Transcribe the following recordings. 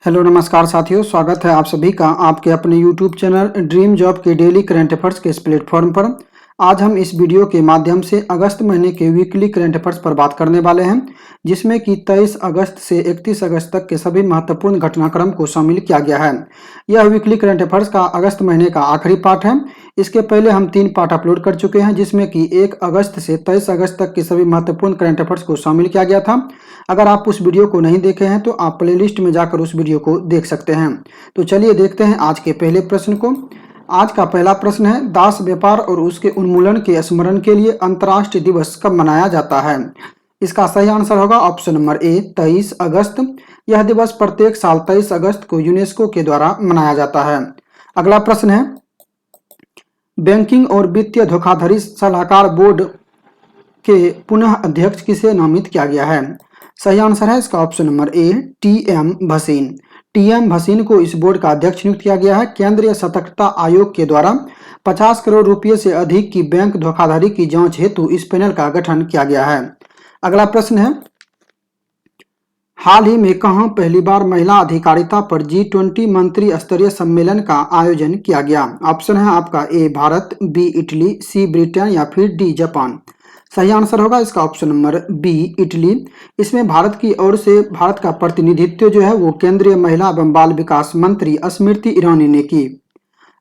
Hello नमस्कार साथियों, स्वागत है आप सभी का आपके अपने यूट्यूब चैनल ड्रीम जॉब के डेली करंट अफेयर्स के इस प्लेटफॉर्म पर। आज हम इस वीडियो के माध्यम से अगस्त महीने के वीकली करंट अफेयर्स पर बात करने वाले हैं, जिसमें कि 23 अगस्त से 31 अगस्त तक के सभी महत्वपूर्ण घटनाक्रम को शामिल किया गया है। यह वीकली करंट अफेयर्स का अगस्त महीने का आखिरी पार्ट है। इसके पहले हम 3 पार्ट अपलोड कर चुके हैं, जिसमें कि 1 अगस्त से 23 अगस्त तक के सभी महत्वपूर्ण करंट अफेयर्स को शामिल किया गया था। अगर आप उस वीडियो को नहीं देखे हैं तो आप प्लेलिस्ट में जाकर उस वीडियो को देख सकते हैं। तो चलिए देखते हैं आज के पहले प्रश्न को। आज का पहला प्रश्न है, दास व्यापार और उसके उन्मूलन के स्मरण के लिए अंतर्राष्ट्रीय दिवस कब मनाया जाता है? इसका सही आंसर होगा ऑप्शन नंबर ए 23 अगस्त। यह दिवस प्रत्येक साल 23 अगस्त को यूनेस्को के द्वारा मनाया जाता है। अगला प्रश्न है, बैंकिंग और वित्तीय धोखाधड़ी सलाहकार बोर्ड के पुनः अध्यक्ष किसे नामित किया गया है? सही आंसर है इसका ऑप्शन नंबर ए टीएम भसीन। टीएम भसीन को इस बोर्ड का अध्यक्ष नियुक्त किया गया है। केंद्रीय सतर्कता आयोग के द्वारा 50 करोड़ रुपए से अधिक की बैंक धोखाधड़ी की जांच हेतु इस पैनल का गठन किया गया है। अगला प्रश्न है, हाल ही में कहां पहली बार महिला अधिकारिता पर G20 मंत्री स्तरीय सम्मेलन का आयोजन किया गया? ऑप्शन है आपका ए भारत, बी इटली, सी ब्रिटेन या फिर डी जापान। सही आंसर होगा इसका ऑप्शन नंबर बी इटली। इसमें भारत की ओर से भारत का प्रतिनिधित्व जो है वो केंद्रीय महिला एवं बाल विकास मंत्री स्मृति ईरानी ने की।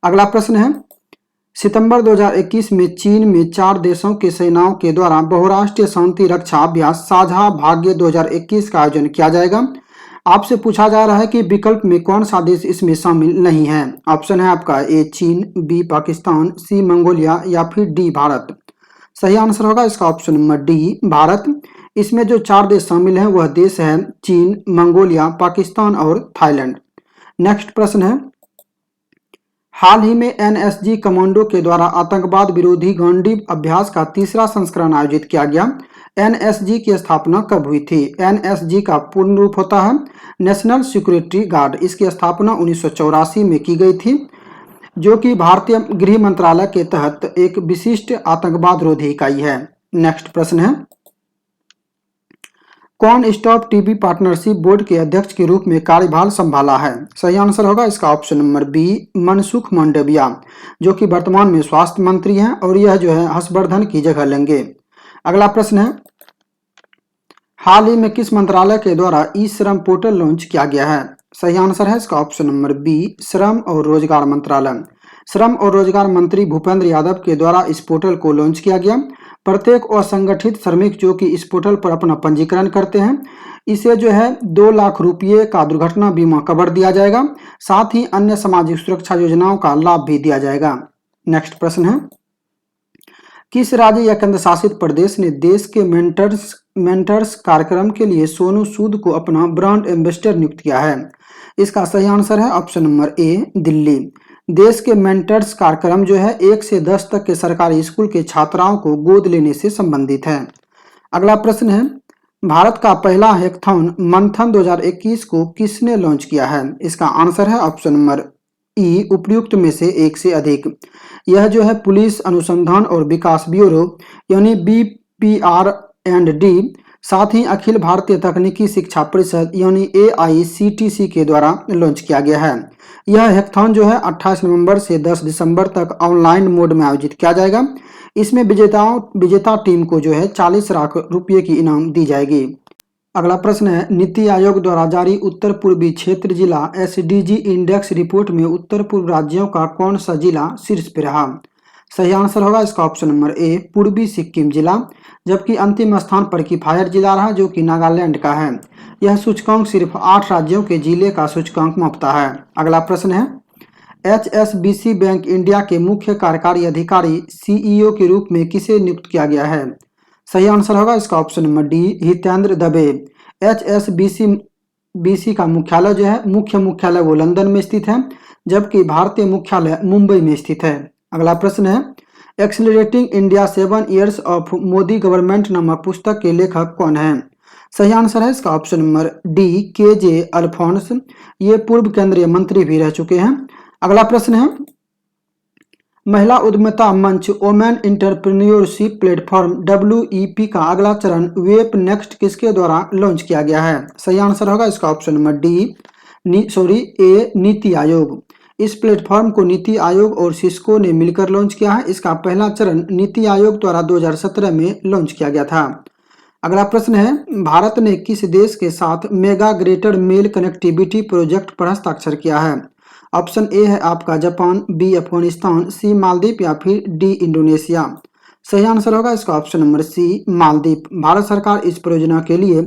अगला प्रश्न है, सितंबर 2021 में चीन में 4 देशों की सेनाओं के द्वारा बहुराष्ट्रीय शांति रक्षा अभ्यास साझा भाग्य 2021 का आयोजन किया जाएगा। आपसे पूछा जा रहा है कि विकल्प में कौन सा देश इसमें शामिल नहीं है। ऑप्शन है आपका ए चीन, बी पाकिस्तान, सी मंगोलिया या फिर डी भारत। सही आंसर होगा इसका ऑप्शन नंबर डी भारत। इसमें जो 4 देश शामिल हैं वह देश है चीन, मंगोलिया, पाकिस्तान और थाईलैंड। नेक्स्ट प्रश्न है, हाल ही में एनएसजी कमांडो के द्वारा आतंकवाद विरोधी गांडी अभ्यास का 3रा संस्करण आयोजित किया गया। एनएसजी की स्थापना कब हुई थी? एनएसजी का पूर्ण रूप होता है नेशनल सिक्योरिटी गार्ड। इसकी स्थापना 1984 में की गई थी, जो कि भारतीय गृह मंत्रालय के तहत एक विशिष्ट आतंकवाद रोधी इकाई है। नेक्स्ट प्रश्न है, कौन स्टॉप टीबी पार्टनरशिप बोर्ड के अध्यक्ष के रूप में कार्यभार संभाला है? सही आंसर होगा इसका option number B Mansukh Mandaviya, जो कि वर्तमान में स्वास्थ्य मंत्री हैं और यह जो है हर्षवर्धन की जगह लेंगे। अगला प्रश्न है, हाल ही में किस मंत्रालय के द्वारा ई श्रम पोर्टल लॉन्च किया गया है? सही आंसर है इसका ऑप्शन नंबर बी श्रम और रोजगार मंत्रालय। श्रम और रोजगार मंत्री भूपेंद्र यादव के द्वारा इस पोर्टल को लॉन्च किया गया। प्रत्येक असंगठित श्रमिक जो कि इस पोर्टल पर अपना पंजीकरण करते हैं, इसे जो है 2 लाख रुपये का दुर्घटना बीमा कवर दिया जाएगा। साथ ही अन्य सामाजिक सुरक्षा योजनाओं का लाभ भी दिया जाएगा। नेक्स्ट प्रश्न है, किस राज्य या केंद्र शासित प्रदेश ने देश के मेंटर्स कार्यक्रम के लिए सोनू सूद को अपना ब्रांड एम्बेसडर नियुक्त किया है? इसका सही आंसर है ऑप्शन नंबर ए दिल्ली। देश के मेंटर्स कार्यक्रम जो है 1 से 10 तक के सरकारी स्कूल के छात्राओं को गोद लेने से संबंधित है। अगला प्रश्न है, भारत का पहला हैकाथॉन मंथन 2021 को किसने लॉन्च किया है? इसका आंसर है ऑप्शन नंबर ई उपयुक्त में से एक से अधिक। यह जो है पुलिस अनुसंधान और विकास ब्यूरो यानी BPR&D, साथ ही अखिल भारतीय तकनीकी शिक्षा परिषद यानी AICTC के द्वारा लॉन्च किया गया है। यह हैकाथॉन जो है 28 नवंबर से 10 दिसंबर तक ऑनलाइन मोड में आयोजित किया जाएगा। इसमें विजेता टीम को जो है 40 लाख रुपये की इनाम दी जाएगी। अगला प्रश्न है, नीति आयोग द्वारा जारी उत्तर पूर्वी क्षेत्र जिला SDG इंडेक्स रिपोर्ट में उत्तर पूर्व राज्यों का कौन सा जिला शीर्ष पे रहा? सही आंसर होगा इसका ऑप्शन नंबर ए पूर्वी सिक्किम जिला, जबकि अंतिम स्थान पर किफायर जिला रहा, जो कि नागालैंड का है। यह सूचकांक सिर्फ 8 राज्यों के जिले का सूचकांक मापता है। अगला प्रश्न है, HSBC बैंक इंडिया के मुख्य कार्यकारी अधिकारी CEO के रूप में किसे नियुक्त किया गया है? सही आंसर होगा इसका ऑप्शन नंबर डी हितेंद्र दबे। HSBC का मुख्यालय जो है मुख्य मुख्यालय वो लंदन में स्थित है, जबकि भारतीय मुख्यालय मुंबई में स्थित है। अगला प्रश्न है, accelerating India 7 years of Modi government नामक पुस्तक के लेखक कौन है? सही आंसर है इसका option number D KJ Alphons. ये पूर्व केंद्रीय मंत्री भी रह चुके हैं। अगला प्रश्न है, महिला उद्यमिता मंच वोमेन एंटरप्रेन्योरशिप प्लेटफॉर्म WEP का अगला चरण वेब नेक्स्ट किसके द्वारा लॉन्च किया गया है? सही आंसर होगा इसका option number D A NITI Aayog. इस प्लेटफॉर्म को नीति आयोग और सिस्को ने मिलकर लॉन्च किया है। इसका पहला चरण नीति आयोग द्वारा 2017 में लॉन्च किया गया था। अगला प्रश्न है, भारत ने किस देश के साथ mega greater Male connectivity project पर हस्ताक्षर किया है? ऑप्शन ए है आपका Japan, B Afghanistan, C Maldives या फिर डी इंडोनेशिया। सही आंसर होगा इसका option number C Maldives. Bharat सरकार इस परियोजना के लिए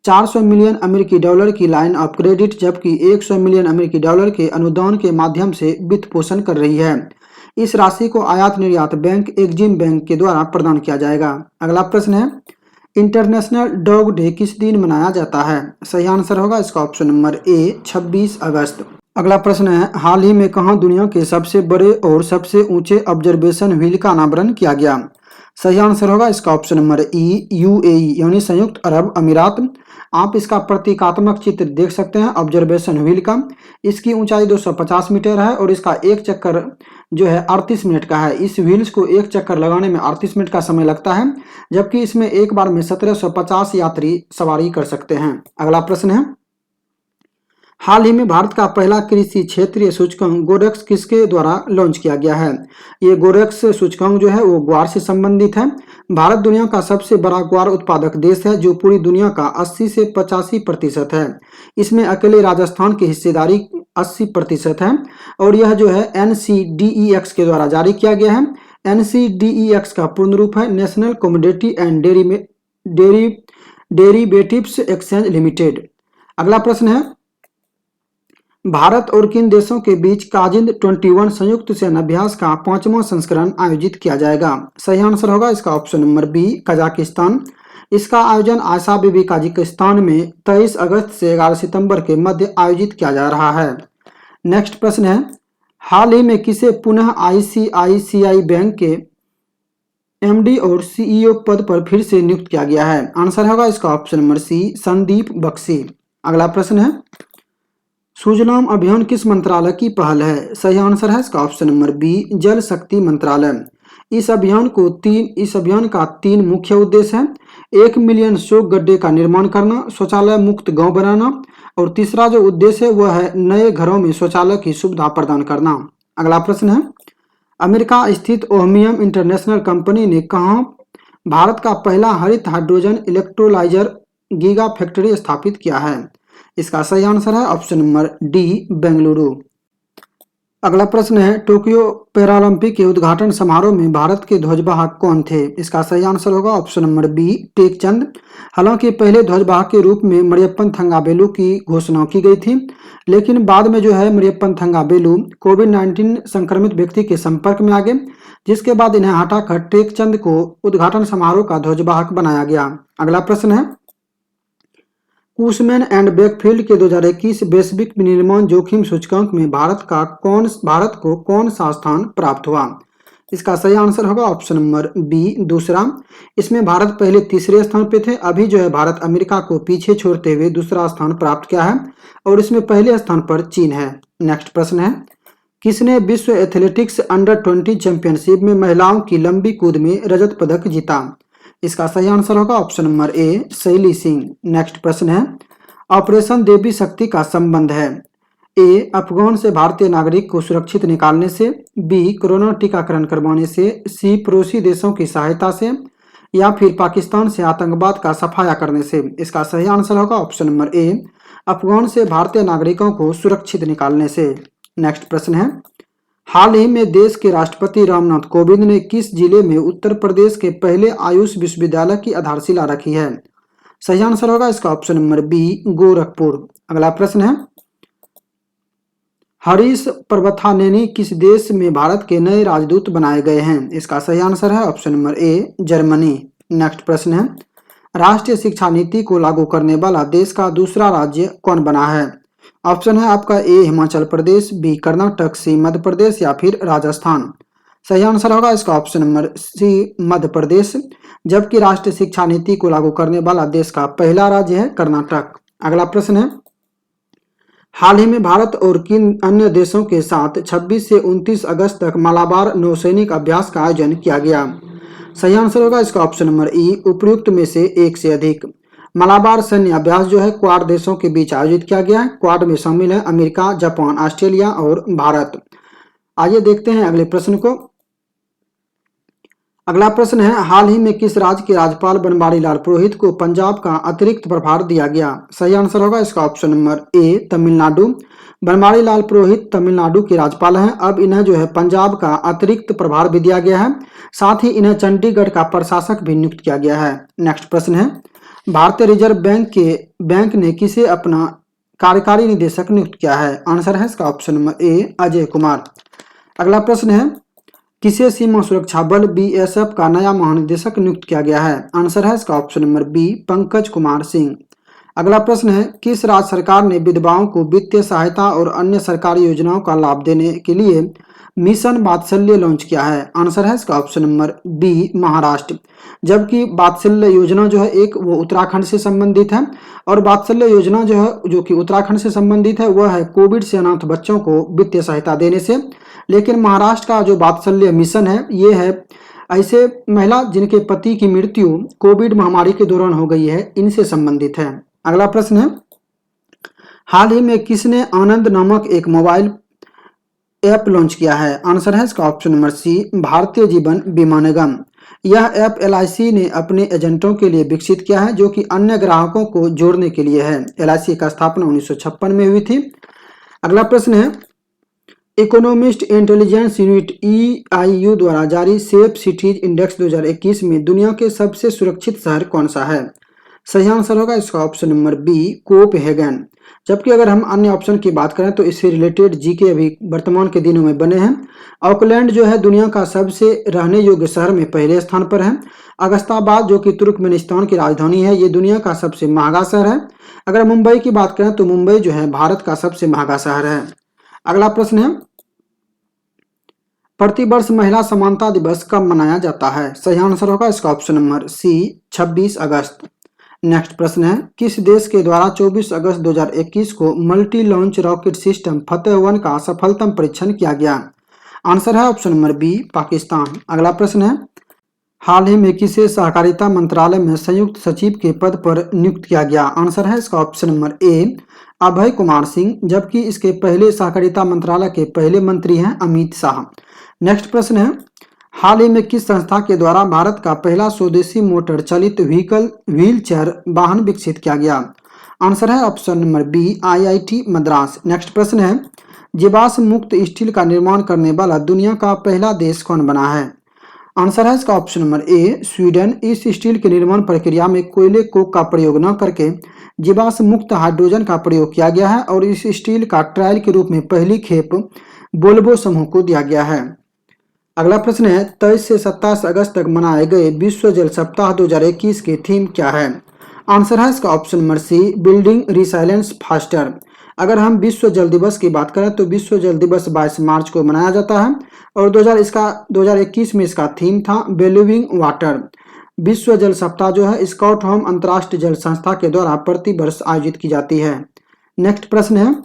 400 मिलियन अमेरिकी डॉलर की लाइन ऑफ क्रेडिट जबकि 100 मिलियन अमेरिकी डॉलर के अनुदान के माध्यम से वित्त पोषण कर रही है। इस राशि को आयात निर्यात बैंक एक्जिम बैंक के द्वारा प्रदान किया जाएगा। अगला प्रश्न है, इंटरनेशनल डॉग डे किस दिन मनाया जाता है? सही आंसर होगा इसका ऑप्शन नंबर ए 26 अगस्त। अगला प्रश्न है, हाल ही में कहां दुनिया के सबसे बड़े और सबसे ऊंचे ऑब्जर्वेशन व्हील का अनावरण किया गया? सही आंसर होगा इसका ऑप्शन नंबर ई यूएई यानी संयुक्त अरब अमीरात। आप इसका प्रतीकात्मक चित्र देख सकते हैं ऑब्जर्वेशन व्हील का। इसकी ऊंचाई 250 मीटर है और इसका एक चक्कर जो है 38 मिनट का है। इस व्हील्स को एक चक्कर लगाने में 38 मिनट का समय लगता है, जबकि इसमें एक बार में 1750 यात्री सवारी कर सकते हैं। अगला प्रश्न है, हाल ही में भारत का पहला कृषि क्षेत्रीय सूचकांक गोरेक्स किसके द्वारा लॉन्च किया गया है? ये गोरेक्स सूचकांक जो है वो ग्वार से संबंधित है। भारत दुनिया का सबसे बड़ा ग्वार उत्पादक देश है जो पूरी दुनिया का 80 से 85% है। इसमें अकेले राजस्थान की हिस्सेदारी 80% है और यह जो है NCDEX के द्वारा जारी किया गया है। NCDEX का पूर्ण रूप है national commodity and derivatives exchange limited. अगला प्रश्न है, भारत और किन देशों के बीच काजिंद 21 संयुक्त सैन्य अभ्यास का 5वां संस्करण आयोजित किया जाएगा? सही आंसर होगा इसका ऑप्शन नंबर बी कजाकिस्तान। इसका आयोजन आशा बीबी कजाकिस्तान में 23 अगस्त से 11 सितंबर के मध्य आयोजित किया जा रहा है। नेक्स्ट प्रश्न है, हाल ही में किसे पुनः ICICI बैंक के MD और CEO पद पर फिर से नियुक्त किया गया है? आंसर होगा इसका option number C Sandeep Bakshi. अगला प्रश्न है, सुजलाम अभियान किस मंत्रालय की पहल है? सही आंसर है इसका ऑप्शन नंबर बी जल शक्ति मंत्रालय। इस अभियान का 3 मुख्य उद्देश्य है। 1 मिलियन शौच गड्ढे का निर्माण करना, शौचालय मुक्त गांव बनाना और तीसरा जो उद्देश्य है वह है नए घरों में शौचालय की सुविधा प्रदान करना। अगला प्रश्न है, अमेरिका स्थित ओहमियम इंटरनेशनल कंपनी ने कहां भारत का पहला हरित हाइड्रोजन इलेक्ट्रोलाइजर गीगा फैक्ट्री स्थापित किया है? इसका सही आंसर है ऑप्शन नंबर डी बेंगलुरु। अगला प्रश्न है, टोक्यो पैरालंपिक के उद्घाटन समारोह में भारत के ध्वजवाहक कौन थे? इसका सही आंसर होगा ऑप्शन नंबर बी टेकचंद। हालांकि पहले ध्वजवाहक के रूप में मरियप्पन थंगावेलु की घोषणा की गई थी, लेकिन बाद में जो है मरियप्पन थंगावेलु कोविड-19 संक्रमित व्यक्ति के संपर्क में आ गए, जिसके बाद इन्हें हटाकर टेकचंद को उद्घाटन समारोह का ध्वजवाहक बनाया गया। अगला प्रश्न है, कुशमैन एंड बेकफील्ड के 2021 वैश्विक विनिर्माण जोखिम सूचकांक में भारत को कौन सा स्थान प्राप्त हुआ? इसका सही आंसर होगा ऑप्शन नंबर बी दूसरा। इसमें भारत पहले तीसरे स्थान पे थे, अभी जो है भारत अमेरिका को पीछे छोड़ते हुए दूसरा स्थान प्राप्त किया है और इसमें पहले स्थान पर चीन है। नेक्स्ट प्रश्न है, किसने विश्व एथलेटिक्स अंडर 20 चैंपियनशिप में महिलाओं की लंबी कूद में रजत पदक जीता? इसका सही आंसर होगा ऑप्शन नंबर ए शैली सिंह। नेक्स्ट प्रश्न है, ऑपरेशन देवी शक्ति का संबंध है? ए अफगान से भारतीय नागरिक को सुरक्षित निकालने से, बी कोरोना टीकाकरण करवाने से, सी पड़ोसी देशों की सहायता से या फिर पाकिस्तान से आतंकवाद का सफाया करने से? इसका सही आंसर होगा ऑप्शन नंबर ए अफगान से भारतीय नागरिकों को सुरक्षित निकालने से। नेक्स्ट प्रश्न है, हाल ही में देश के राष्ट्रपति रामनाथ कोविंद ने किस जिले में उत्तर प्रदेश के पहले आयुष विश्वविद्यालय की आधारशिला रखी है? सही आंसर होगा इसका ऑप्शन नंबर बी गोरखपुर। अगला प्रश्न है, हरीश पर्वथानेनी किस देश में भारत के नए राजदूत बनाए गए हैं? इसका सही आंसर है option number A Germany. Next प्रश्न है, राष्ट्रीय शिक्षा नीति को लागू करने वाला देश का दूसरा राज्य कौन बना है? ऑप्शन है आपका ए हिमाचल प्रदेश, बी कर्नाटक, सी मध्य प्रदेश या फिर राजस्थान। सही आंसर होगा इसका ऑप्शन नंबर सी मध्य प्रदेश, जबकि राष्ट्रीय शिक्षा नीति को लागू करने वाला देश का पहला राज्य है कर्नाटक। अगला प्रश्न है, हाल ही में भारत और किन अन्य देशों के साथ 26 से 29 अगस्त तक मालाबार नौसैनिक अभ्यास का आयोजन किया गया? सही आंसर होगा इसका ऑप्शन नंबर ई उपर्युक्त में से एक से अधिक। मलाबार सैन्य अभ्यास जो है क्वाड देशों के बीच आयोजित किया गया है। क्वाड में शामिल है अमेरिका, जापान, ऑस्ट्रेलिया और भारत। आइए देखते हैं अगले प्रश्न को। अगला प्रश्न है, हाल ही में किस राज्य के राज्यपाल बनवारी लाल पुरोहित को पंजाब का अतिरिक्त प्रभार दिया गया? सही आंसर होगा इसका option number A, Tamil Nadu. Banwari Lal Purohit Tamil Nadu के राज्यपाल हैं। अब इन्हें जो है पंजाब का अतिरिक्त प्रभार भी दिया गया है। साथ ही इन्हें चंडीगढ़ का प्रशासक भी नियुक्त किया गया है। नेक्स्ट प्रश्न है, भारतीय रिजर्व बैंक ने किसे अपना कार्यकारी निदेशक नियुक्त किया है? आंसर है इसका ऑप्शन नंबर ए, अजय कुमार। अगला प्रश्न है, किसे सीमा सुरक्षा बल बीएसएफ का नया महानिदेशक नियुक्त किया गया है? आंसर है इसका option number B, Pankaj Kumar Singh. अगला प्रश्न है, किस राज्य सरकार ने विधवाओं को वित्तीय सहायता और अन्य सरकारी योजनाओं का लाभ देने के लिए मिशन वात्सल्य लॉन्च किया है? आंसर है इसका ऑप्शन नंबर बी, महाराष्ट्र। जबकि वात्सल्य योजना जो है एक वो उत्तराखंड से संबंधित है, और वात्सल्य योजना जो है जो कि उत्तराखंड से संबंधित है वह है कोविड से अनाथ बच्चों को वित्तीय सहायता देने से। लेकिन महाराष्ट्र का जो वात्सल्य मिशन है ये है ऐसे महिला जिनके पति की मृत्यु कोविड महामारी के दौरान हो गई है, इनसे संबंधित है। अगला प्रश्न है, हाल ही में किसने आनंद नामक एक मोबाइल ऐप लॉन्च किया है? आंसर है इसका ऑप्शन नंबर सी, भारतीय जीवन बीमा निगम। यह ऐप एलआईसी ने अपने एजेंटों के लिए विकसित किया है, जो कि अन्य ग्राहकों को जोड़ने के लिए है। एलआईसी का स्थापना 1956 में हुई थी। अगला प्रश्न है, इकोनॉमिस्ट इंटेलिजेंस यूनिट EIU द्वारा जारी सेफ सिटीज इंडेक्स 2021 में दुनिया के सबसे सुरक्षित शहर कौन सा है? सही आंसर होगा इसका ऑप्शन नंबर बी, कोपहेगन। जबकि अगर हम अन्य ऑप्शन की बात करें तो इससे रिलेटेड जीके अभी वर्तमान के दिनों में बने हैं। ऑकलैंड जो है दुनिया का सबसे रहने योग्य शहर में पहले स्थान पर है। अगस्ताबाद जो कि तुर्कमेनिस्तान की राजधानी है, ये दुनिया का सबसे महंगा शहर है। अगर मुंबई की बात करें तो मुंबई जो है भारत का सबसे महंगा शहर है। अगला प्रश्न है, प्रतिवर्ष महिला समानता दिवस कब मनाया जाता है? सही आंसर होगा इसका ऑप्शन नंबर सी, 26 अगस्त। नेक्स्ट प्रश्न है, किस देश के द्वारा 24 अगस्त 2021 को मल्टी लॉन्च रॉकेट सिस्टम फतेह-1 का सफलतम परीक्षण किया गया? आंसर है ऑप्शन नंबर बी, पाकिस्तान। अगला प्रश्न है, हाल ही में किसे सहकारिता मंत्रालय में संयुक्त सचिव के पद पर नियुक्त किया गया? आंसर है इसका ऑप्शन नंबर ए, अभय कुमार सिंह। जबकि इसके पहले सहकारिता मंत्रालय के पहले मंत्री हैं अमित शाह। नेक्स्ट प्रश्न है, हाल ही में किस संस्था के द्वारा भारत का पहला स्वदेशी मोटर चालित व्हील चेयर वाहन विकसित किया गया? आंसर है option number B, IIT Madras. Next प्रश्न है, जीवाश्म मुक्त स्टील का निर्माण करने वाला दुनिया का पहला देश कौन बना है? आंसर है इसका ऑप्शन नंबर ए, स्वीडन। इस स्टील के निर्माण प्रक्रिया में कोयले कोक का प्रयोग न करके जीवाश्म मुक्त हाइड्रोजन का प्रयोग किया गया है, और इस स्टील का ट्रायल के रूप में पहली खेप वोल्वो समूह को दिया गया है। अगला प्रश्न है, 23 से 27 अगस्त तक मनाए गए विश्व जल सप्ताह 2021 की थीम क्या है? आंसर है इसका option number C, building resilience faster. अगर हम विश्व जल दिवस की बात करें तो विश्व जल दिवस 22 मार्च को मनाया जाता है, और 2021 में इसका थीम था बिलीविंग वाटर। विश्व जल सप्ताह जो है स्टॉकहोम अंतर्राष्ट्रीय जल संस्था के द्वारा प्रति वर्ष आयोजित की जाती है। नेक्स्ट प्रश्न है,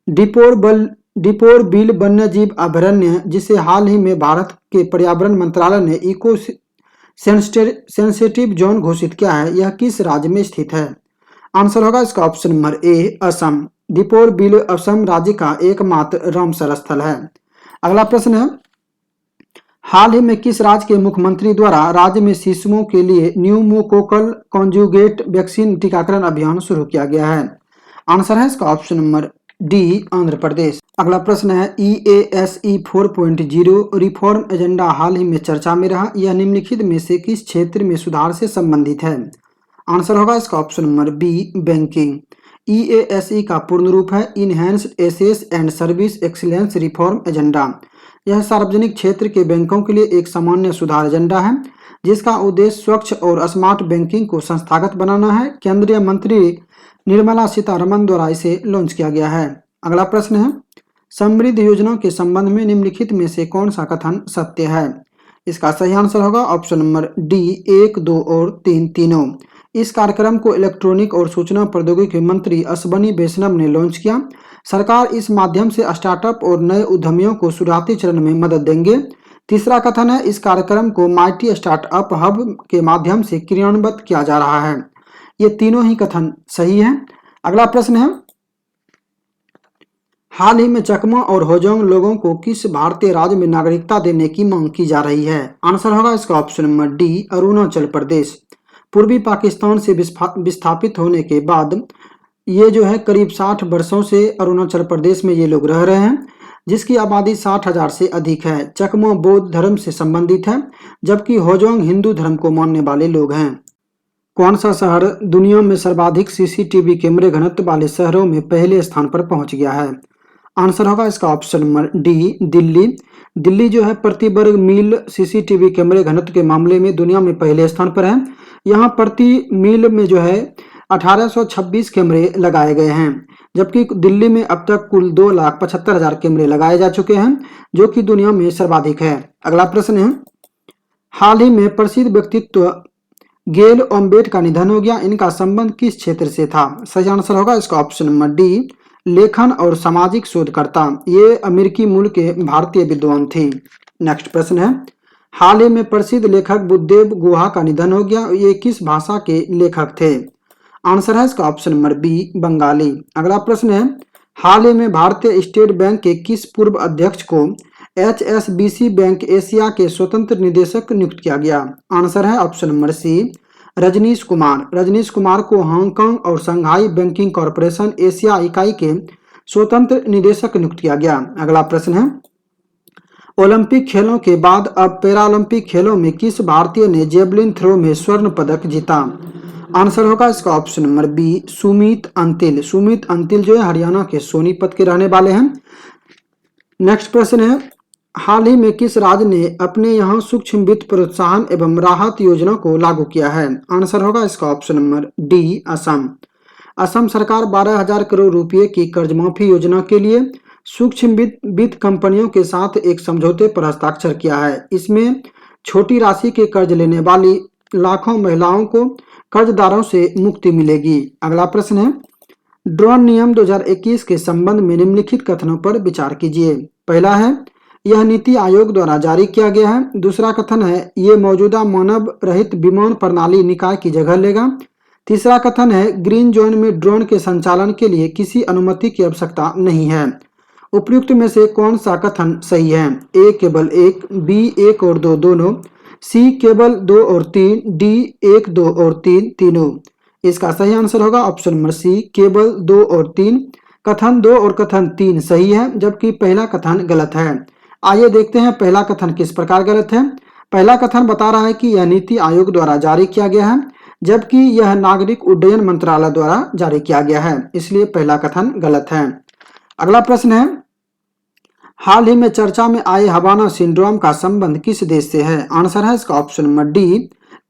दीपोर बिल वन्यजीव अभयारण्य, जिसे हाल ही में भारत के पर्यावरण मंत्रालय ने इको सेंसिटिव जोन घोषित किया है, यह किस राज्य में स्थित है? आंसर होगा इसका ऑप्शन नंबर ए, असम। दीपोर बिल असम राज्य का एकमात्र रामसर स्थल है। अगला प्रश्न है, हाल ही में किस राज्य के मुख्यमंत्री द्वारा राज्य में शिशुओं के लिए न्यूमोकोकल कॉन्जुगेट वैक्सीन टीकाकरण अभियान शुरू किया गया है? आंसर है इसका option number D, Andhra Pradesh. अगला प्रश्न है, EASE 4.0 रिफॉर्म एजेंडा हाल ही में चर्चा में रहा, यह निम्नलिखित में से किस क्षेत्र में सुधार से संबंधित है? आंसर होगा इसका option number B, banking. EASE का पूर्ण रूप है enhanced access and service excellence reform agenda. यह सार्वजनिक क्षेत्र के बैंकों के लिए एक सामान्य सुधार एजेंडा है, जिसका उद्देश्य स्वच्छ और स्मार्ट बैंकिंग को संस्थागत बनाना है। केंद्रीय मंत्री निर्मला सीतारमण द्वारा इसे लॉन्च किया गया है। अगला प्रश्न है, समृद्धि योजना के संबंध में निम्नलिखित में से कौन सा कथन सत्य है? इसका सही आंसर होगा ऑप्शन नंबर डी, 1, 2 और 3 तीनों। इस कार्यक्रम को इलेक्ट्रॉनिक और सूचना प्रौद्योगिकी मंत्री अश्वनी वैष्णव ने लॉन्च किया। सरकार इस माध्यम से स्टार्टअप और नए उद्यमियों को शुरुआती चरण में मदद देंगे। तीसरा कथन है, इस कार्यक्रम को माइटी स्टार्टअप हब के माध्यम से क्रियान्वित किया जा रहा है। ये तीनों ही कथन सही है। अगला प्रश्न है, हाल ही में चकमा और होजोंग लोगों को किस भारतीय राज्य में नागरिकता देने की मांग की जा रही है? आंसर होगा इसका option number D, Arunachal Pradesh. पूर्वी पाकिस्तान से विस्थापित होने के बाद ये जो है करीब 60 वर्षों से अरुणाचल प्रदेश में ये लोग रह रहे हैं, जिसकी आबादी 60,000 से अधिक है। चकमा बौद्ध धर्म से संबंधित है, जबकि होजोंग हिंदू धर्म को मानने वाले लोग हैं। कौन सा शहर दुनिया में सर्वाधिक सीसीटीवी कैमरे घनत्व वाले शहरों में पहले स्थान पर पहुंच गया है? आंसर होगा इसका option number D, Delhi. Delhi जो है प्रति वर्ग मील सीसीटीवी कैमरे घनत्व के मामले में दुनिया में पहले स्थान पर है। यहाँ प्रति मील में जो है 1826 कैमरे लगाए गए हैं, जबकि दिल्ली में अब तक कुल 2,75,000 कैमरे लगाए जा चुके हैं, जो कि दुनिया में सर्वाधिक है। अगला प्रश्न है, हाल ही में प्रसिद्ध व्यक्तित्व गेल ओम्बेट का निधन हो गया, इनका संबंध किस क्षेत्र से था? सही आंसर होगा इसका ऑप्शन नंबर डी, लेखन और सामाजिक शोधकर्ता। ये अमेरिकी मूल के भारतीय विद्वान थे। नेक्स्ट प्रश्न है, हाल ही में प्रसिद्ध लेखक बुद्धदेव गुहा का निधन हो गया, ये किस भाषा के लेखक थे? आंसर है इसका ऑप्शन नंबर बी, बंगाली। अगला प्रश्न है, हाल ही में भारतीय स्टेट बैंक के किस पूर्व अध्यक्ष को HSBC बैंक एशिया के स्वतंत्र निदेशक नियुक्त किया गया? आंसर है option number C, Rajneesh Kumar. Rajneesh Kumar को हांगकांग और शंघाई बैंकिंग कॉरपोरेशन एशिया इकाई के स्वतंत्र निदेशक नियुक्त किया गया। अगला प्रश्न है, ओलंपिक खेलों के बाद अब पैरालंपिक खेलों में किस भारतीय ने जेवलिन थ्रो में स्वर्ण पदक जीता? आंसर होगा इसका option number B, Sumit Antil. Sumit Antil जो है हरियाणा के सोनीपत के रहने वाले हैं। नेक्स्ट प्रश्न है, हाल ही में किस राज्य ने अपने यहाँ सूक्ष्म वित्त प्रोत्साहन एवं राहत योजना को लागू किया है? आंसर होगा इसका option number D, Assam. Assam सरकार 12,000 करोड़ रुपए की कर्ज माफी योजना के लिए सूक्ष्म वित्त कंपनियों के साथ एक समझौते पर हस्ताक्षर किया है। इसमें छोटी राशि के कर्ज लेने वाली लाखों महिलाओं को कर्जदारों से मुक्ति मिलेगी। अगला प्रश्न है, ड्रोन नियम 2021 के संबंध में निम्नलिखित कथनों पर विचार कीजिए। पहला है, यह नीति आयोग द्वारा जारी किया गया है। दूसरा कथन है, ये मौजूदा मानव रहित विमान प्रणाली निकाय की जगह लेगा। तीसरा कथन है, ग्रीन जोन में ड्रोन के संचालन के लिए किसी अनुमति की आवश्यकता नहीं है। उपयुक्त में से कौन सा कथन सही है? ए केवल एक, बी 1 और 2 दोनों, सी केवल 2 और 3, डी 1, 2 और 3 तीनों। इसका सही आंसर होगा ऑप्शन नंबर सी, केवल 2 और 3। कथन 2 और कथन 3 सही है, जबकि पहला कथन गलत है। आइए देखते हैं पहला कथन किस प्रकार गलत है। पहला कथन बता रहा है कि यह नीति आयोग द्वारा जारी किया गया है, जबकि यह नागरिक उड्डयन मंत्रालय द्वारा जारी किया गया है, इसलिए पहला कथन गलत है। अगला प्रश्न है, हाल ही में चर्चा में आए हवाना सिंड्रोम का संबंध किस देश से है? आंसर है इसका ऑप्शन नंबर डी,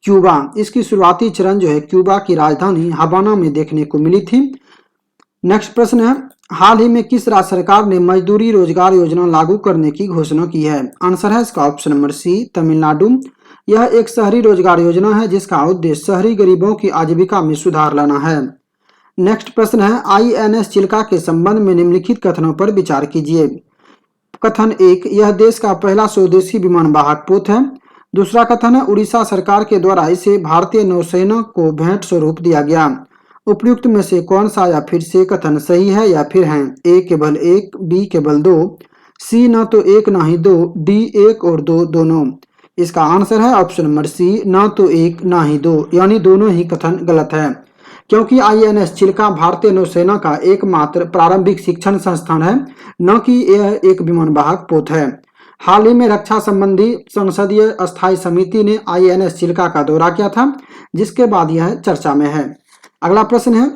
क्यूबा। इसकी शुरुआती चरण जो है क्यूबा की राजधानी हवाना में देखने को मिली थी। नेक्स्ट प्रश्न है, हाल ही में किस राज्य सरकार ने मजदूरी रोजगार योजना लागू करने की घोषणा की है? आंसर है इसका ऑप्शन नंबर सी, तमिलनाडु। यह एक शहरी रोजगार योजना है जिसका उद्देश्य शहरी गरीबों की आजीविका में सुधार लाना है। नेक्स्ट प्रश्न है, INS चिल्का के संबंध में निम्नलिखित कथनों पर विचार कीजिए। कथन 1, यह देश का पहला स्वदेशी विमान वाहक पोत है। दूसरा कथन है, उड़ीसा सरकार के द्वारा इसे भारतीय नौसेना को भेंट स्वरूप दिया गया। उपयुक्त में से कौन सा या फिर से कथन सही है या फिर है? ए केवल 1, बी केवल 2, सी ना तो 1 ना ही 2, डी 1 और 2 दोनों। इसका आंसर है ऑप्शन नंबर सी, ना तो 1 ना ही 2, यानी दोनों ही कथन गलत है, क्योंकि INS चिल्का भारतीय नौसेना का एकमात्र प्रारंभिक शिक्षण संस्थान है, न कि यह एक विमान वाहक पोत है। हाल ही में रक्षा संबंधी संसदीय स्थायी समिति ने INS चिल्का का दौरा किया था, जिसके बाद यह चर्चा में है। अगला प्रश्न है,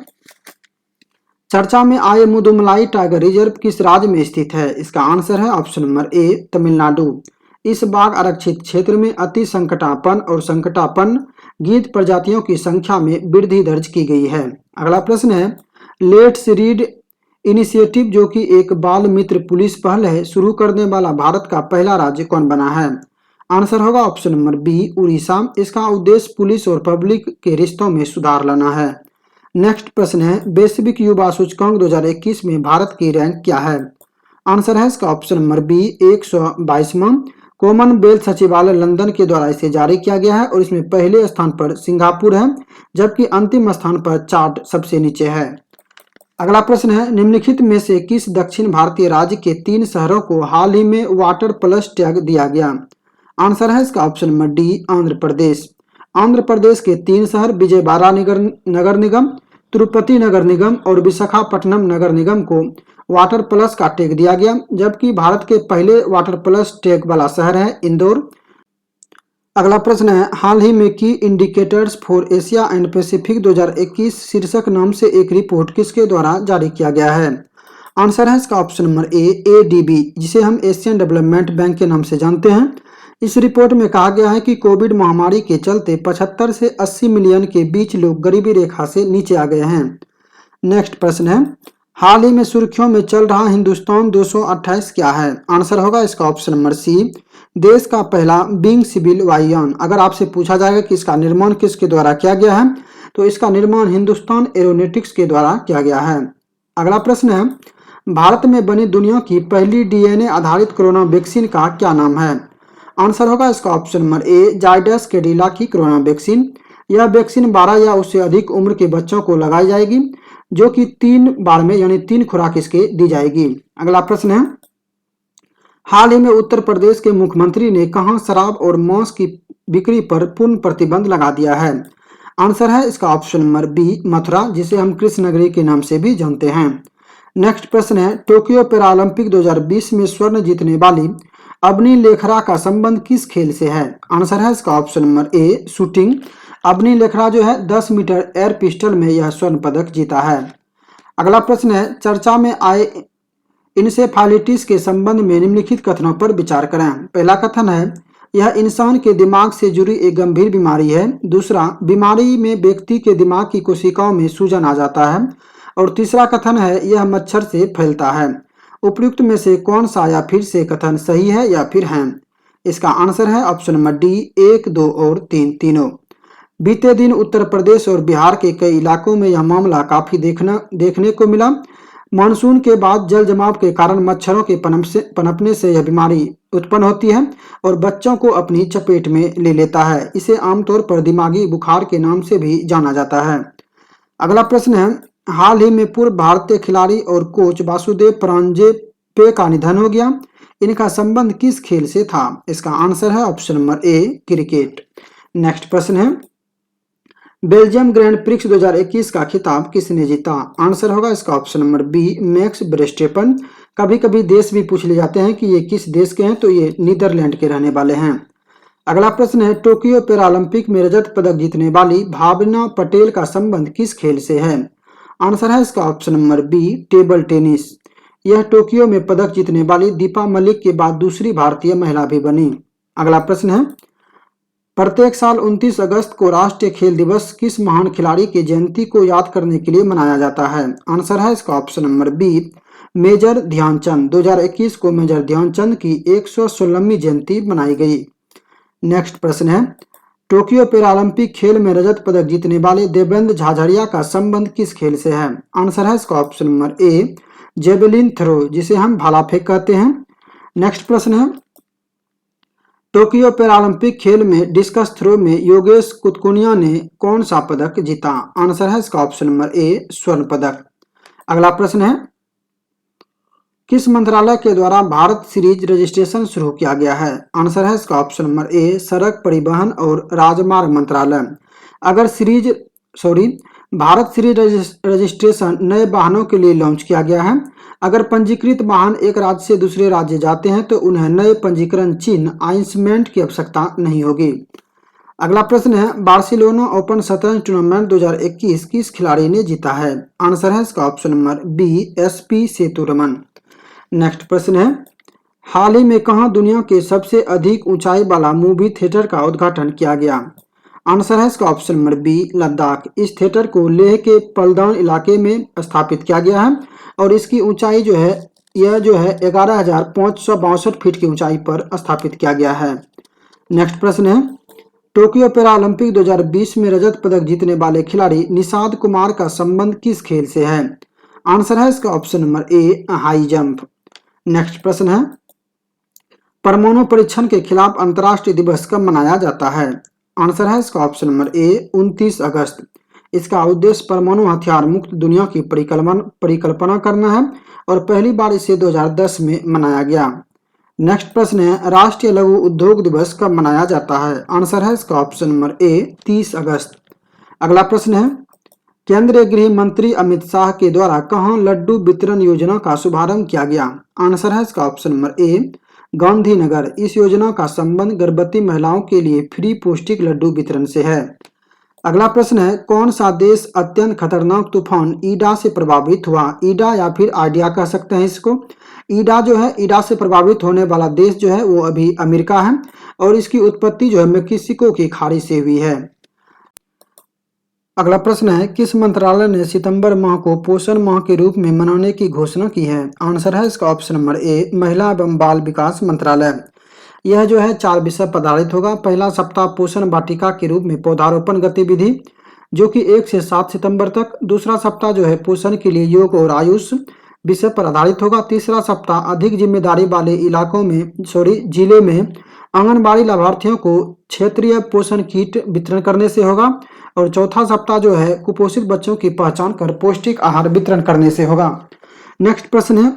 चर्चा में आए मुदुमलाई टाइगर रिजर्व किस राज्य में स्थित है? इसका आंसर है ऑप्शन नंबर ए, तमिलनाडु। इस बाघ आरक्षित क्षेत्र में अति संकटापन्न और संकटापन्न गीध प्रजातियों की संख्या में वृद्धि दर्ज की गई है। अगला प्रश्न है, लेट्स रीड इनिशिएटिव जो कि एक बाल मित्र पुलिस पहल है, शुरू करने वाला भारत का पहला राज्य कौन बना है? आंसर होगा ऑप्शन नंबर बी, उड़ीसा। इसका उद्देश्य पुलिस और पब्लिक के रिश्तों में सुधार लाना है। नेक्स्ट प्रश्न है, वैश्विक युवा सूचकांक 2021 में भारत की रैंक क्या है? आंसर है इसका ऑप्शन नंबर बी, 122वां। कॉमनवेल्थ सचिवालय लंदन के द्वारा इसे जारी किया गया है और इसमें पहले स्थान पर सिंगापुर है, जबकि अंतिम स्थान पर चाड सबसे नीचे है। अगला प्रश्न है, निम्नलिखित में से किस दक्षिण भारतीय राज्य के 3 शहरों को हाल ही में वाटर प्लस टैग दिया गया? आंसर है इसका option number D, Andhra Pradesh. Andhra Pradesh के 3 शहर विजयवाड़ा नगर निगम, तिरुपति नगर निगम और विशाखापट्टनम नगर निगम को वाटर प्लस का टैग दिया गया, जबकि भारत के पहले वाटर प्लस टैग वाला शहर है इंदौर। अगला प्रश्न है, हाल ही में की indicators for Asia and Pacific 2021 शीर्षक नाम से एक रिपोर्ट किसके द्वारा जारी किया गया है? आंसर है इसका ऑप्शन नंबर ए, एडीबी, जिसे हम एशियन डेवलपमेंट बैंक के नाम से जानते हैं। इस रिपोर्ट में कहा गया है कि कोविड महामारी के चलते 75 से 80 मिलियन के बीच लोग गरीबी रेखा से नीचे आ गए हैं। नेक्स्ट प्रश्न है, हाल ही में सुर्खियों में चल रहा हिंदुस्तान 228 क्या है? आंसर होगा इसका ऑप्शन नंबर सी, देश का पहला विंग सिविल वायुयान। अगर आपसे पूछा जाएगा कि इसका निर्माण किसके द्वारा किया गया है, तो इसका निर्माण हिंदुस्तान एरोनॉटिक्स के द्वारा किया गया है। अगला प्रश्न है, भारत में बनी दुनिया की पहली डीएनए आधारित कोरोना वैक्सीन का क्या नाम है? आंसर होगा इसका ऑप्शन नंबर ए, जायडस कैडिला की कोरोना वैक्सीन। यह वैक्सीन 12 या उससे अधिक उम्र के बच्चों को लगाई जाएगी, जो कि 3 बार में यानी 3 खुराक इसके दी जाएगी। अगला प्रश्न है, हाल ही में उत्तर प्रदेश के मुख्यमंत्री ने कहां शराब और मांस की बिक्री पर पूर्ण प्रतिबंध लगा दिया है? आंसर है इसका ऑप्शन नंबर बी, मथुरा, जिसे हम कृष्णनगरी के नाम से भी जानते हैं। नेक्स्ट प्रश्न है, टोक्यो पैरालंपिक 2020 में स्वर्ण जीतने वाली अवनी लेखरा का संबंध किस खेल से है? आंसर है इसका option number A, shooting. Avani Lekhara जो है 10 मीटर एयर पिस्टल में यह स्वर्ण पदक जीता है। अगला प्रश्न है, चर्चा में आए इंसेफेलाइटिस के संबंध में निम्नलिखित कथनों पर विचार करें। पहला कथन है, यह इंसान के दिमाग से जुड़ी एक गंभीर बीमारी है। दूसरा, बीमारी में व्यक्ति के दिमाग की कोशिकाओं में सूजन आ जाता है। और तीसरा कथन है, यह मच्छर से फैलता है। उपयुक्त में से कौन सा या फिर से कथन सही है या फिर है? इसका आंसर है ऑप्शन नंबर डी, 1, 2 और 3 तीनों। बीते दिन उत्तर प्रदेश और बिहार के कई इलाकों में यह मामला काफी देखने को मिला। मानसून के बाद जल जमाव के कारण मच्छरों के पनपने से यह बीमारी उत्पन्न होती है और बच्चों को अपनी चपेट में ले लेता है। इसे आमतौर पर दिमागी बुखार के नाम से भी जाना जाता है। अगला प्रश्न है, हाल ही में पूर्व भारतीय खिलाड़ी और कोच वासुदेव परांजपे का निधन हो गया। इनका संबंध किस खेल से था? इसका आंसर है ऑप्शन नंबर ए, क्रिकेट। नेक्स्ट प्रश्न है, बेल्जियम ग्रैंड प्रिक्स 2021 का खिताब किसने जीता? आंसर होगा इसका option number B, Max Verstappen. कभी कभी देश भी पूछ ले जाते हैं कि ये किस देश के हैं, तो ये नीदरलैंड के रहने वाले हैं। अगला प्रश्न है, टोक्यो पैरालंपिक में रजत पदक जीतने वाली भावना पटेल का संबंध किस खेल से है? आंसर है इसका option number B, table tennis. यह टोक्यो में पदक जीतने वाली दीपा मलिक के बाद दूसरी भारतीय महिला भी बनी। अगला प्रश्न है, प्रत्येक साल 29 अगस्त को राष्ट्रीय खेल दिवस किस महान खिलाड़ी की जयंती को याद करने के लिए मनाया जाता है? आंसर है इसका option number B, major Dhyan Chand. 2021 को मेजर ध्यानचंद की 116वीं जयंती मनाई गई। नेक्स्ट प्रश्न है, टोक्यो पैरालंपिक खेल में रजत पदक जीतने वाले देवेंद्र झाझड़िया का संबंध किस खेल से है? आंसर है इसका option number A, javelin throw, जिसे हम भाला फेंक कहते हैं। नेक्स्ट प्रश्न है, टोक्यो पैरालंपिक खेल में डिस्कस थ्रो में योगेश कुतकुनिया ने कौन सा पदक जीता? आंसर है इसका ऑप्शन नंबर ए, स्वर्ण पदक। अगला प्रश्न है, किस मंत्रालय के द्वारा भारत सीरीज रजिस्ट्रेशन शुरू किया गया है? आंसर है इसका ऑप्शन नंबर ए, सड़क परिवहन और राजमार्ग मंत्रालय। भारत सीरीज रजिस्ट्रेशन नए वाहनों के लिए लॉन्च किया गया है। अगर पंजीकृत वाहन एक राज्य से दूसरे राज्य जाते हैं तो उन्हें नए पंजीकरण चिन्ह आइंसमेंट की आवश्यकता नहीं होगी। अगला प्रश्न है, बार्सिलोना ओपन शतरंज टूर्नामेंट 2021 किस खिलाड़ी ने जीता है? आंसर है इसका option number B, SP Sethuraman. Next प्रश्न है, हाल ही में कहां दुनिया के सबसे अधिक ऊंचाई वाला मूवी थिएटर का उद्घाटन किया गया? आंसर है इसका ऑप्शन नंबर बी, लद्दाख। इस थिएटर को लेह के पलदान इलाके में स्थापित किया गया है और इसकी ऊंचाई जो है 11,562 फीट की ऊंचाई पर स्थापित किया गया है। नेक्स्ट प्रश्न है, टोक्यो पैरालंपिक 2020 में रजत पदक जीतने वाले खिलाड़ी निषाद कुमार का संबंध किस खेल से है? आंसर है इसका ऑप्शन नंबर ए, हाई जंप। नेक्स्ट प्रश्न है, परमाणु परीक्षण के खिलाफ अंतर्राष्ट्रीय दिवस कब मनाया जाता है? आंसर है इसका ऑप्शन नंबर ए 29 अगस्त। इसका उद्देश्य परमाणु हथियार मुक्त दुनिया की परिकल्पना करना है और पहली बार इसे 2010 में मनाया गया। नेक्स्ट प्रश्न है, राष्ट्रीय लघु उद्योग दिवस कब मनाया जाता है? आंसर है इसका ऑप्शन नंबर ए 30 अगस्त। अगला प्रश्न है, केंद्रीय गृह मंत्री अमित शाह के द्वारा कहाँ लड्डू वितरण योजना का शुभारंभ किया गया? आंसर है इसका ऑप्शन नंबर ए गांधीनगर। इस योजना का संबंध गर्भवती महिलाओं के लिए फ्री पौष्टिक लड्डू वितरण से है। अगला प्रश्न है, कौन सा देश अत्यंत खतरनाक तूफान ईडा से प्रभावित हुआ? ईडा या फिर आइडिया कह सकते हैं इसको। ईडा जो है, ईडा से प्रभावित होने वाला देश जो है वो अभी अमेरिका है और इसकी उत्पत्ति जो है मेक्सिको की खाड़ी से हुई है। अगला प्रश्न है, किस मंत्रालय ने सितंबर माह को पोषण माह के रूप में मनाने की घोषणा की है? आंसर है इसका ऑप्शन नंबर ए महिला एवं बाल विकास मंत्रालय। यह जो है 4 विषय पर आधारित होगा। पहला सप्ताह पोषण वाटिका के रूप में पौधारोपण गतिविधि जो कि 1 से 7 सितंबर तक। दूसरा सप्ताह जो है पोषण के लिए योग और आयुष विषय पर आधारित होगा। तीसरा सप्ताह अधिक जिम्मेदारी वाले इलाकों में जिले में आंगनबाड़ी लाभार्थियों को क्षेत्रीय पोषण किट वितरण करने से होगा और चौथा सप्ताह जो है कुपोषित बच्चों की पहचान कर पौष्टिक आहार वितरण करने से होगा। नेक्स्ट प्रश्न है,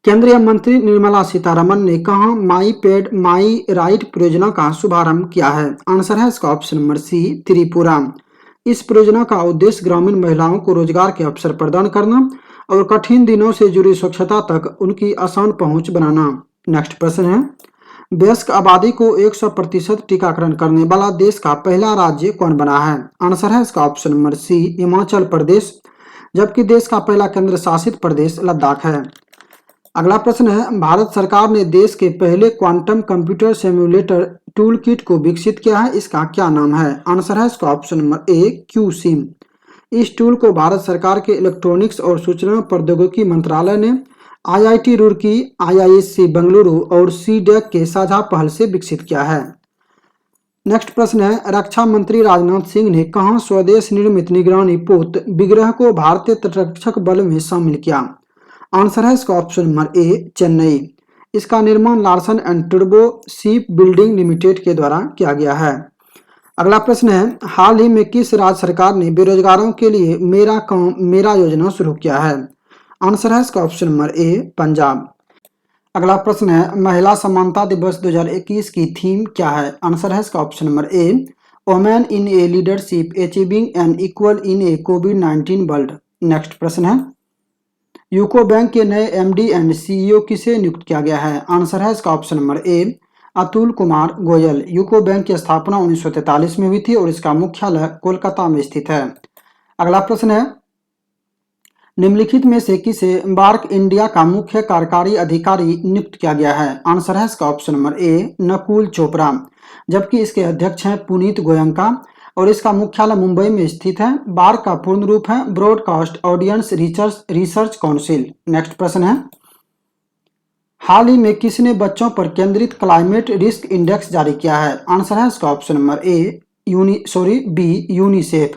केंद्रीय मंत्री निर्मला सीतारमन ने कहा माई पेड माई राइट परियोजना का शुभारंभ किया है? आंसर है इसका ऑप्शन नंबर सी त्रिपुरा। इस परियोजना का उद्देश्य ग्रामीण महिलाओं को रोजगार के अवसर प्रदान करना और कठिन दिनों से जुड़ी स्वच्छता तक उनकी आसान पहुंच बनाना। नेक्स्ट प्रश्न है, वयस्क आबादी को 100% टीकाकरण करने वाला देश का पहला राज्य कौन बना है? आंसर है इसका ऑप्शन नंबर सी हिमाचल प्रदेश, जबकि देश का पहला केंद्र शासित प्रदेश लद्दाख है। अगला प्रश्न है, भारत सरकार ने देश के पहले quantum computer simulator tool kit को विकसित किया है, इसका क्या नाम है? आंसर है इसका ऑप्शन नंबर ए क्यूसिम। इस टूल को भारत सरकार के इलेक्ट्रॉनिक्स और सूचना प्रौद्योगिकी मंत्रालय ने आईआईटी रुड़की, आईआईएससी बेंगलुरु और सीडेक के साझा पहल से विकसित किया है। नेक्स्ट प्रश्न है, रक्षा मंत्री राजनाथ सिंह ने कहां स्वदेश निर्मित निगरानी पोत विग्रह को भारतीय तटरक्षक बल में शामिल किया? आंसर है इसका ऑप्शन नंबर ए चेन्नई। इसका निर्माण Larsen and Toubro ship building limited के द्वारा किया गया है। अगला प्रश्न है, हाल ही में किस राज्य सरकार ने बेरोजगारों के लिए मेरा काम मेरा योजना शुरू किया है? आंसर है इसका ऑप्शन नंबर ए पंजाब। अगला प्रश्न है, महिला समानता दिवस 2021 की थीम क्या है? आंसर है इसका option number A women in a leadership achieving an equal in a कोविड-19 वर्ल्ड। नेक्स्ट प्रश्न है, यूको बैंक के नए एमडी एंड सीईओ किसे नियुक्त किया गया है? आंसर है इसका ऑप्शन नंबर ए अतुल कुमार गोयल। यूको बैंक की स्थापना 1943 में हुई थी और इसका मुख्यालय कोलकाता में स्थित है। अगला प्रश्न है, निम्नलिखित में से किसे बार्क इंडिया का मुख्य कार्यकारी अधिकारी नियुक्त किया गया है? आंसर है इसका ऑप्शन नंबर ए नकुल चोपड़ा, जबकि इसके अध्यक्ष हैं पुनीत गोयंका और इसका मुख्यालय मुंबई में स्थित है। बार्क का पूर्ण रूप है broadcast audience research council. Next प्रश्न है, हाल ही में किसने बच्चों पर केंद्रित क्लाइमेट रिस्क इंडेक्स जारी किया है? आंसर है इसका option number A B UNICEF.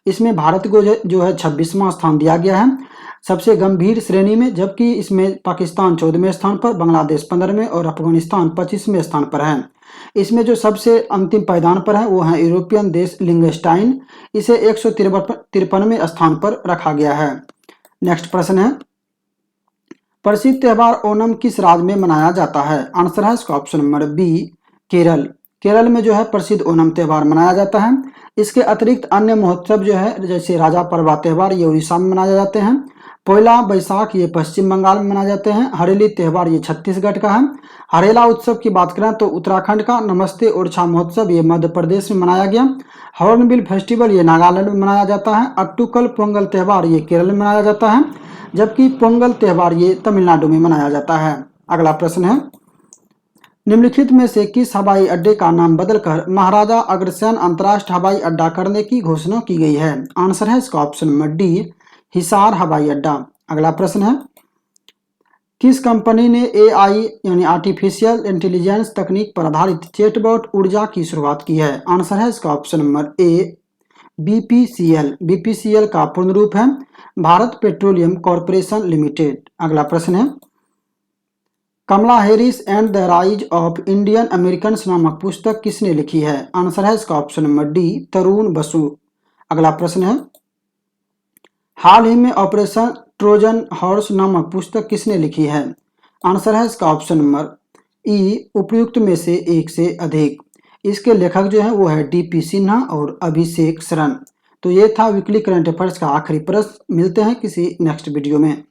इसमें भारत को जो है 26वां स्थान दिया गया है सबसे गंभीर श्रेणी में, जबकि इसमें पाकिस्तान 14वें स्थान पर, बांग्लादेश 15वें और अफगानिस्तान 25वें स्थान पर है। इसमें जो सबसे अंतिम पायदान पर है वो है यूरोपियन देश लिंगस्टाइन, इसे 153वें स्थान पर रखा गया है। नेक्स्ट प्रश्न है, प्रसिद्ध त्योहार ओणम किस राज्य में मनाया जाता है? आंसर है इसका option number B Kerala. Kerala में जो है प्रसिद्ध ओणम त्योहार मनाया जाता है। इसके अतिरिक्त अन्य महोत्सव जो है जैसे राजा परवा त्योहार ये उड़ीसा में मनाए जाते हैं, पोइला बैसाख ये पश्चिम बंगाल में मनाए जाते हैं, हरेली त्योहार ये छत्तीसगढ़ का है। हरेला उत्सव की बात करें तो उत्तराखंड का, नमस्ते ओरछा महोत्सव ये मध्य प्रदेश में मनाया गया, हॉर्नबिल फेस्टिवल ये नागालैंड में मनाया जाता है, अट्टुकल पोंगल त्योहार ये केरल में मनाया जाता है, जबकि पोंगल त्योहार ये तमिलनाडु में मनाया जाता है। अगला प्रश्न है, निम्नलिखित में से किस हवाई अड्डे का नाम बदलकर महाराजा अग्रसेन अंतर्राष्ट्रीय हवाई अड्डा करने की घोषणा की गई है? आंसर है इसका ऑप्शन नंबर डी हिसार हवाई अड्डा। अगला प्रश्न है, किस कंपनी ने एआई यानी आर्टिफिशियल इंटेलिजेंस तकनीक पर आधारित चैटबॉट ऊर्जा की शुरुआत की है? आंसर है इसका ऑप्शन नंबर ए बीपीसीएल। बीपीसीएल का पूर्ण रूप है भारत पेट्रोलियम कॉर्पोरेशन लिमिटेड। अगला प्रश्न है, Kamala Harris and the rise of Indian Americans नामक पुस्तक किसने लिखी है? आंसर है इसका option number D, Tarun Basu. अगला प्रश्न है, हाल ही में ऑपरेशन ट्रोजन हॉर्स नामक पुस्तक किसने लिखी है? आंसर है इसका ऑप्शन नंबर ई, उपर्युक्त में से एक से अधिक। इसके लेखक जो है वो है डीपी सिन्हा और अभिषेक शरण। तो ये था वीकली करंट अफेयर्स का आखिरी प्रश्न। मिलते हैं किसी नेक्स्ट वीडियो में।